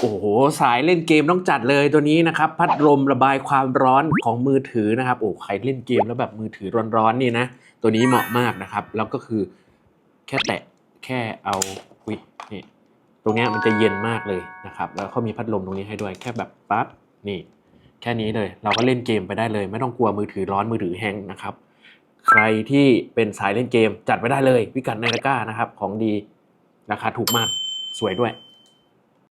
โอ้โหสายเล่นเกมต้องจัดเลยตัวนี้นะครับพัดลมระบายความร้อนของมือถือนะครับโอ้ใครเล่นเกมแล้วแบบมือถือร้อนๆนี่นะตัวนี้เหมาะมากนะครับแล้วก็คือแค่แตะแค่เอาอุ๊ยนี่ตรงเนี้ยมันจะเย็นมากเลยนะครับแล้วเขามีพัดลมตรงนี้ให้ด้วยแค่แบบปั๊บนี่แค่นี้เลยเราก็เล่นเกมไปได้เลยไม่ต้องกลัวมือถือร้อนมือถือแฮงก์นะครับใครที่เป็นสายเล่นเกมจัดไปได้เลยพิกัดในตะกร้านะครับของดีราคาถูกมากสวยด้วย